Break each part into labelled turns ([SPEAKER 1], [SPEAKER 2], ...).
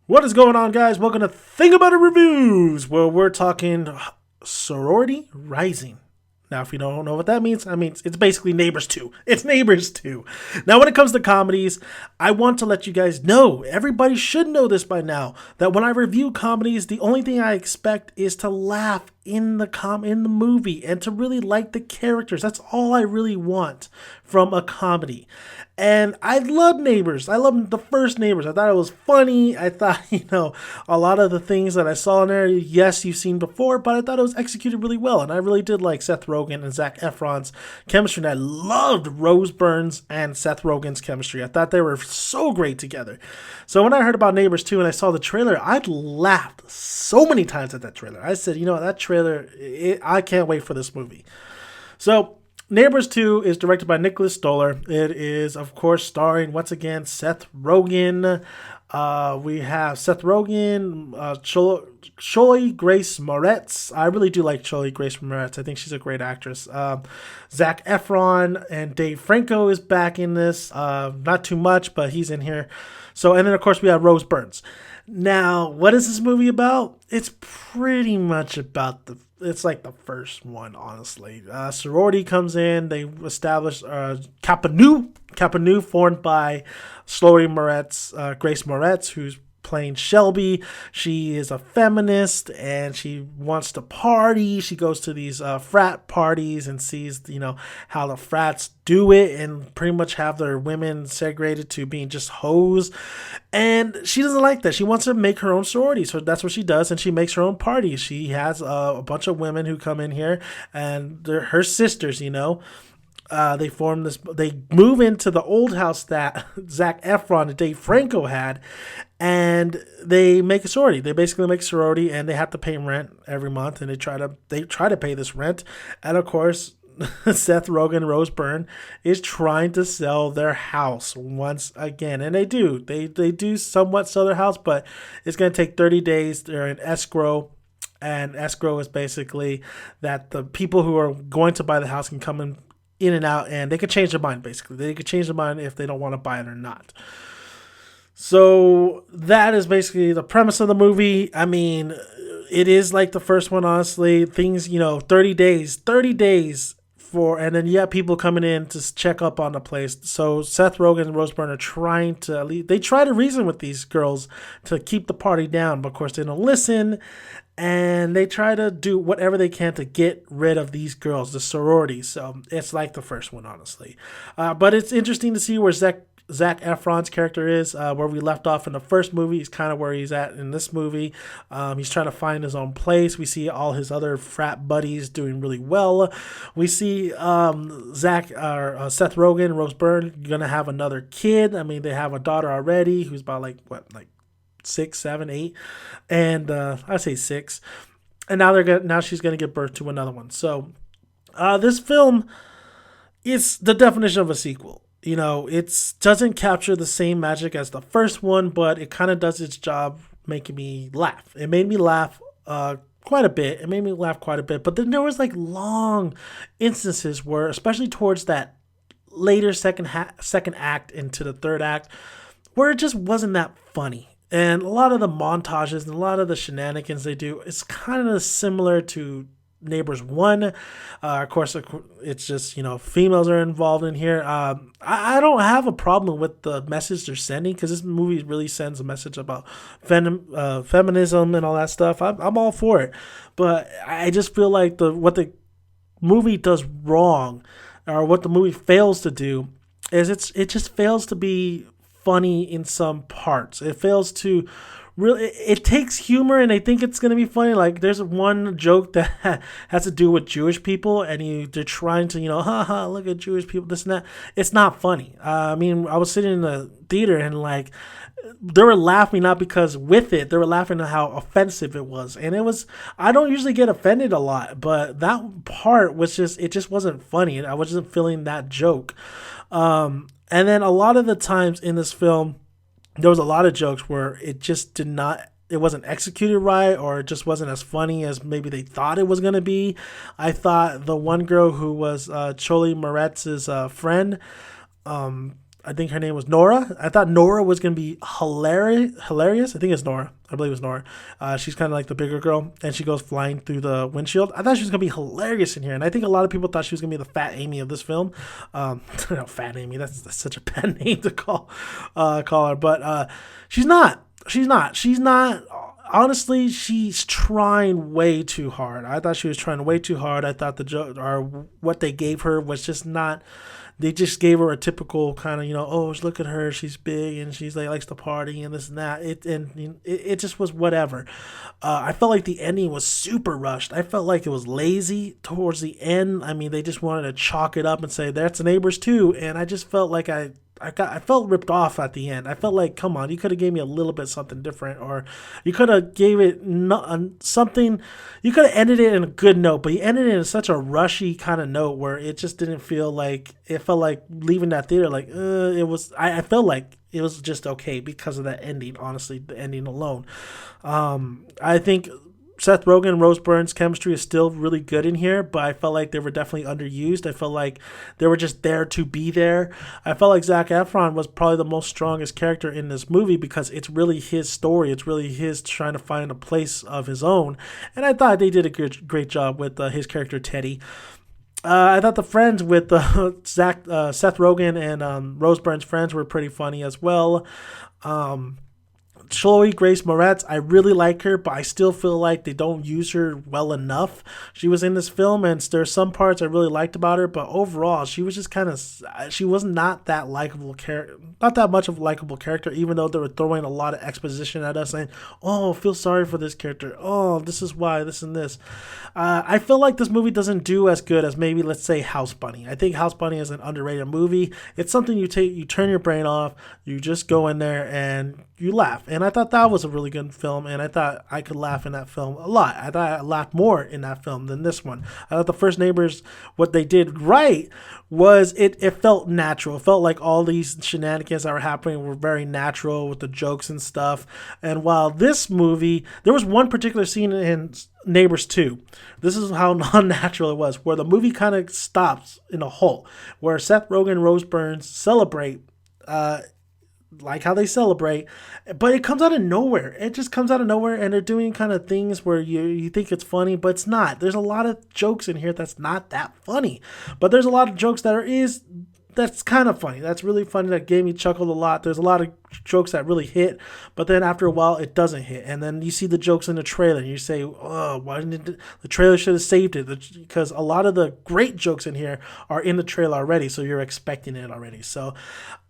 [SPEAKER 1] What is going on, guys? Welcome to Think About It Reviews, where we're talking Sorority Rising. Now, if you don't know what that means, it's basically Neighbors 2. It's Neighbors 2. Now, when it comes to comedies, I want to let you guys know, everybody should know this by now, that when I review comedies, the only thing I expect is to laugh in the movie and to really like the characters. That's all I really want from a comedy. And I love Neighbors. I love the first Neighbors. I thought it was funny. I thought, a lot of the things that I saw in there, yes, you've seen before, but I thought it was executed really well. And I really did like Seth Rogen and Zac Efron's chemistry. And I loved Rose Byrne's and Seth Rogen's chemistry. I thought they were so great together. So when I heard about Neighbors 2 and I saw the trailer, I laughed so many times at that trailer. I said, that trailer, I can't wait for this movie. So Neighbors 2 is directed by Nicholas Stoller. It is, of course, starring, once again, Seth Rogen. We have Seth Rogen, Chloe Grace Moretz. I really do like Chloe Grace Moretz. I think she's a great actress. Zac Efron and Dave Franco is back in this. Not too much, but he's in here. So, and then, of course, we have Rose Byrne. Now, what is this movie about? It's pretty much about it's like the first one, honestly. Sorority comes in. They establish Kappa Nu, formed by Chloe Moretz, Grace Moretz, who's playing Shelby. She is a feminist and she wants to party. She goes to these frat parties and sees, how the frats do it and pretty much have their women segregated to being just hoes. And she doesn't like that. She wants to make her own sorority. So that's what she does. And she makes her own party. She has a bunch of women who come in here and they're her sisters, they form this. They move into the old house that Zac Efron and Dave Franco had, and they make a sorority. They basically make a sorority, and they have to pay rent every month. And they try to pay this rent, and of course, Seth Rogen, Rose Byrne is trying to sell their house once again, and they do. They do somewhat sell their house, but it's going to take 30 days. They're in escrow. And escrow is basically that the people who are going to buy the house can come in and out, and they could change their mind, basically. They could change their mind if they don't want to buy it or not. So that is basically the premise of the movie. It is like the first one, honestly. Things, 30 days for, and then you have people coming in to check up on the place. So Seth Rogen and Rose Byrne are trying to, they try to reason with these girls to keep the party down, but of course they don't listen. And they try to do whatever they can to get rid of these girls, the sorority. So it's like the first one, honestly. But it's interesting to see where Zac Efron's character is. Where we left off in the first movie is kind of where he's at in this movie. He's trying to find his own place. We see all his other frat buddies doing really well. We see Seth Rogen and Rose Byrne going to have another kid. They have a daughter already who's about 6, 7, 8, and I say 6, and now she's gonna give birth to another one. So this film is the definition of a sequel. It doesn't capture the same magic as the first one, but it kind of does its job making me laugh. It made me laugh quite a bit. But then there was long instances where, especially towards that later second act into the third act, where it just wasn't that funny. And a lot of the montages and a lot of the shenanigans they do, it's kind of similar to Neighbors 1. Of course, it's just, females are involved in here. I don't have a problem with the message they're sending, because this movie really sends a message about feminism and all that stuff. I'm all for it. But I just feel like what the movie does wrong, or what the movie fails to do, is it just fails to be funny in some parts. It fails to really, it takes humor and they think it's going to be funny. There's one joke that has to do with Jewish people, and they're trying to, haha, look at Jewish people, this and that. It's not funny. I was sitting in the theater and they were laughing, not because with it, they were laughing at how offensive it was. And I don't usually get offended a lot, but that part was it just wasn't funny. I wasn't feeling that joke. And then a lot of the times in this film, there was a lot of jokes where it just it wasn't executed right, or it just wasn't as funny as maybe they thought it was going to be. I thought the one girl who was Chloe Moretz's friend, I think her name was Nora. I thought Nora was gonna be hilarious. I think it's Nora. I believe it's Nora. She's kind of like the bigger girl, and she goes flying through the windshield. I thought she was gonna be hilarious in here, and I think a lot of people thought she was gonna be the Fat Amy of this film. No, Fat Amy. That's such a bad name to call her, but she's not. She's not. She's not. Honestly, she's trying way too hard. I thought she was trying way too hard. I thought the joke or what they gave her was just not. They just gave her a typical kind of, oh, look at her, she's big and she's like likes to party and this and that. It just was whatever. I felt like the ending was super rushed. I felt like it was lazy towards the end. I mean, they just wanted to chalk it up and say that's Neighbors 2, and I just felt like I felt ripped off at the end. I felt like, come on, you could have gave me a little bit something different, or you could have gave it something. You could have ended it in a good note, but you ended it in such a rushy kind of note where it just didn't feel like it felt like leaving that theater. Like it was. I felt like it was just okay because of that ending. Honestly, the ending alone. I think Seth Rogen and Rose Byrne's chemistry is still really good in here, but I felt like they were definitely underused. I felt like they were just there to be there. I felt like Zac Efron was probably the most strongest character in this movie because it's really his story. It's really his trying to find a place of his own. And I thought they did a great job with his character, Teddy. I thought the friends with Seth Rogen and Rose Byrne's friends were pretty funny as well. Chloe Grace Moretz, I really like her, but I still feel like they don't use her well enough. She was in this film, and there's some parts I really liked about her, but overall, she was just she was not that likable character, not that much of a likable character, even though they were throwing a lot of exposition at us, saying, "Oh, feel sorry for this character. Oh, this is why, this and this." I feel like this movie doesn't do as good as maybe, let's say, House Bunny. I think House Bunny is an underrated movie. It's something you turn your brain off, you just go in there and you laugh. And I thought that was a really good film, and I thought I could laugh in that film a lot. I thought I laughed more in that film than this one. I thought the first Neighbors, what they did right was it felt natural. It felt like all these shenanigans that were happening were very natural with the jokes and stuff. And while this movie, there was one particular scene in Neighbors 2. This is how non-natural it was, where the movie kind of stops in a halt, where Seth Rogen and Rose Byrne celebrate, like how they celebrate, but it comes out of nowhere. It just comes out of nowhere, and they're doing kind of things where you think it's funny, but it's not. There's a lot of jokes in here that's not that funny, but there's a lot of jokes that's kind of funny. That's really funny. That gave me chuckled a lot. There's a lot of jokes that really hit, but then after a while it doesn't hit. And then you see the jokes in the trailer and you say, oh, why didn't the trailer should have saved it? Because a lot of the great jokes in here are in the trailer already, so you're expecting it already. So,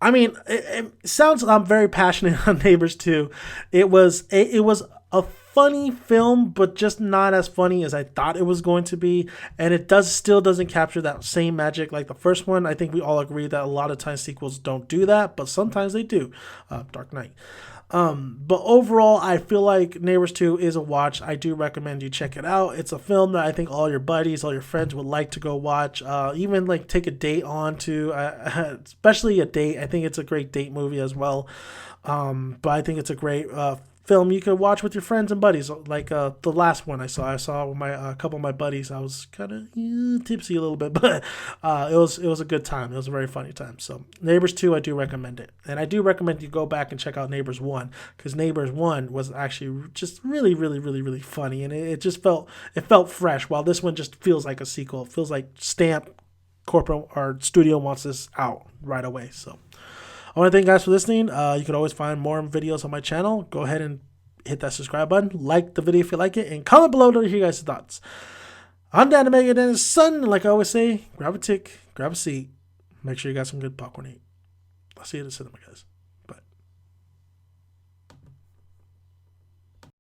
[SPEAKER 1] I mean, it sounds, I'm very passionate on Neighbors 2. It was a funny film, but just not as funny as I thought it was going to be, and it still doesn't capture that same magic like the first one. I think we all agree that a lot of times sequels don't do that, but sometimes they do. Dark Knight. But overall, I feel like Neighbors 2 is a watch. I do recommend you check it out. It's a film that I think all your buddies, all your friends would like to go watch. Even like take a date on to, especially a date. I think it's a great date movie as well. But I think it's a great film you could watch with your friends and buddies, like the last one I saw with a couple of my buddies. I was kind of tipsy a little bit, but it was a good time. It was a very funny time. So Neighbors 2, I do recommend it, and I do recommend you go back and check out Neighbors 1, because Neighbors 1 was actually just really, really, really, really funny, and it just felt fresh, while this one just feels like a sequel. It feels like Stamp corporate or studio wants this out right away. So I want to thank you guys for listening. You can always find more videos on my channel. Go ahead and hit that subscribe button. Like the video if you like it. And comment below to hear you guys' thoughts. I'm Dan Omega Dennis' son. Like I always say, grab a tick, grab a seat. Make sure you got some good popcorn to eat. I'll see you in the cinema, guys.